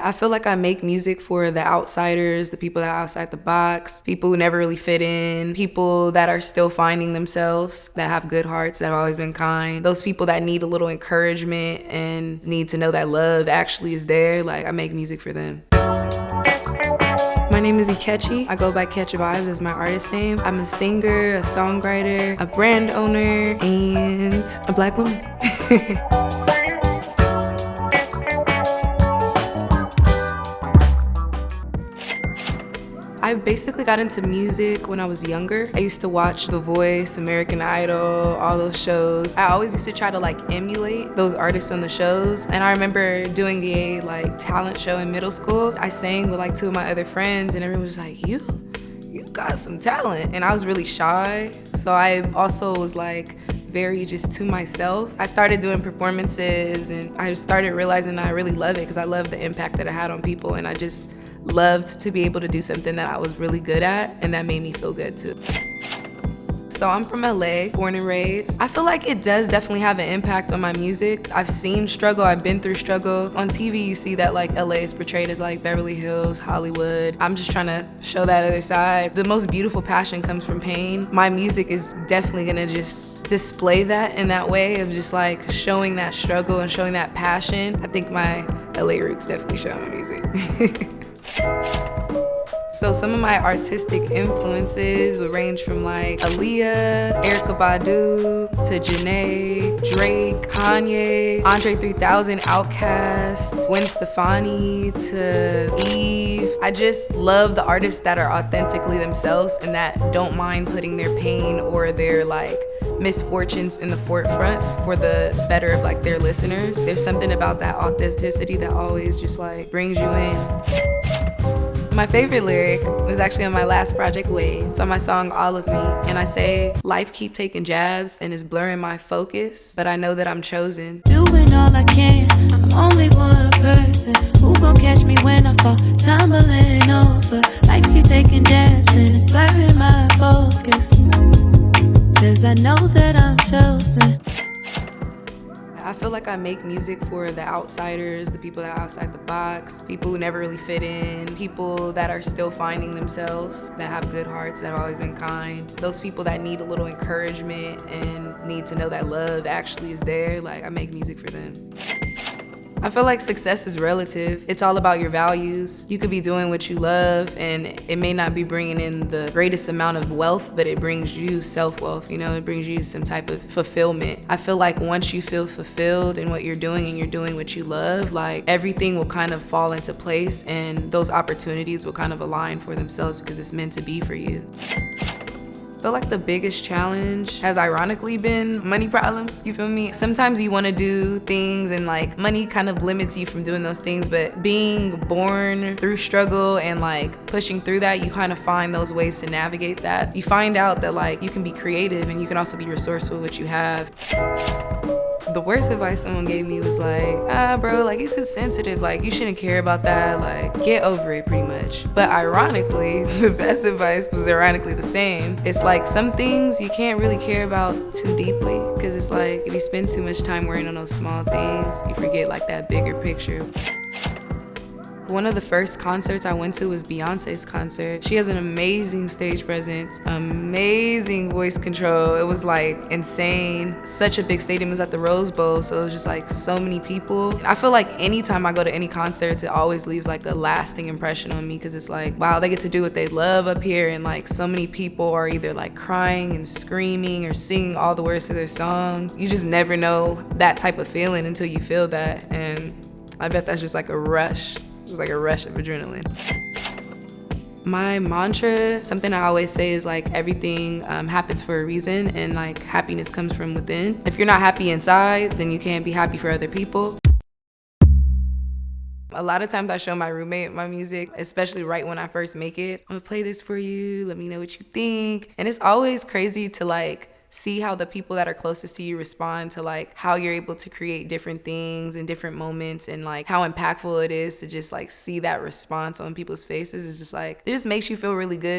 I feel like I make music for the outsiders, the people that are outside the box, people who never really fit in, people that are still finding themselves, that have good hearts, that have always been kind, those people that need a little encouragement and need to know that love actually is there. Like, I make music for them. My name is Ikechi. I go by Kech Vibes as my artist name. I'm a singer, a songwriter, a brand owner, and a Black woman. I basically got into music when I was younger. I used to watch The Voice, American Idol, all those shows. I always used to try to emulate those artists on the shows. And I remember doing a talent show in middle school. I sang with two of my other friends and everyone was like, you got some talent. And I was really shy. So I also was very just to myself. I started doing performances and I started realizing that I really love it because I love the impact that it had on people, and I just loved to be able to do something that I was really good at and that made me feel good too. So I'm from LA, born and raised. I feel like it does definitely have an impact on my music. I've seen struggle, I've been through struggle. On TV you see that LA is portrayed as Beverly Hills, Hollywood. I'm just trying to show that other side. The most beautiful passion comes from pain. My music is definitely gonna just display that in that way of just showing that struggle and showing that passion. I think my LA roots definitely show in my music. So some of my artistic influences would range from Aaliyah, Erykah Badu, to Jhene, Drake, Kanye, Andre 3000, Outkast, Gwen Stefani, to Eve. I just love the artists that are authentically themselves and that don't mind putting their pain or their misfortunes in the forefront for the better of their listeners. There's something about that authenticity that always just brings you in. My favorite lyric was actually on my last project, Wave. It's on my song, All of Me. And I say, life keep taking jabs and it's blurring my focus, but I know that I'm chosen. Doing all I can, I'm only one person. Who gon' catch me when I fall, tumbling over? Life keep taking jabs and it's blurring my focus, 'cause I know that I'm chosen. I feel like I make music for the outsiders, the people that are outside the box, people who never really fit in, people that are still finding themselves, that have good hearts, that have always been kind, those people that need a little encouragement and need to know that love actually is there. I make music for them. I feel like success is relative. It's all about your values. You could be doing what you love and it may not be bringing in the greatest amount of wealth, but it brings you self-wealth, it brings you some type of fulfillment. I feel like once you feel fulfilled in what you're doing and you're doing what you love, everything will kind of fall into place and those opportunities will kind of align for themselves because it's meant to be for you. I feel like the biggest challenge has ironically been money problems, you feel me? Sometimes you wanna do things and money kind of limits you from doing those things, but being born through struggle and pushing through that, you kind of find those ways to navigate that. You find out that you can be creative and you can also be resourceful with what you have. The worst advice someone gave me was bro, you're too sensitive, you shouldn't care about that, get over it pretty much. But ironically, the best advice was ironically the same. It's some things you can't really care about too deeply, because it's if you spend too much time worrying on those small things, you forget that bigger picture. One of the first concerts I went to was Beyonce's concert. She has an amazing stage presence, amazing voice control. It was insane. Such a big stadium. It was at the Rose Bowl, so it was just so many people. I feel anytime I go to any concerts, it always leaves a lasting impression on me, because it's wow, they get to do what they love up here, and so many people are either crying and screaming or singing all the words to their songs. You just never know that type of feeling until you feel that, and I bet that's just a rush. Just a rush of adrenaline. My mantra, something I always say is everything happens for a reason, and happiness comes from within. If you're not happy inside, then you can't be happy for other people. A lot of times I show my roommate my music, especially right when I first make it. I'm gonna play this for you, let me know what you think. And it's always crazy to see how the people that are closest to you respond to how you're able to create different things in different moments, and how impactful it is to just see that response on people's faces. It's just it just makes you feel really good.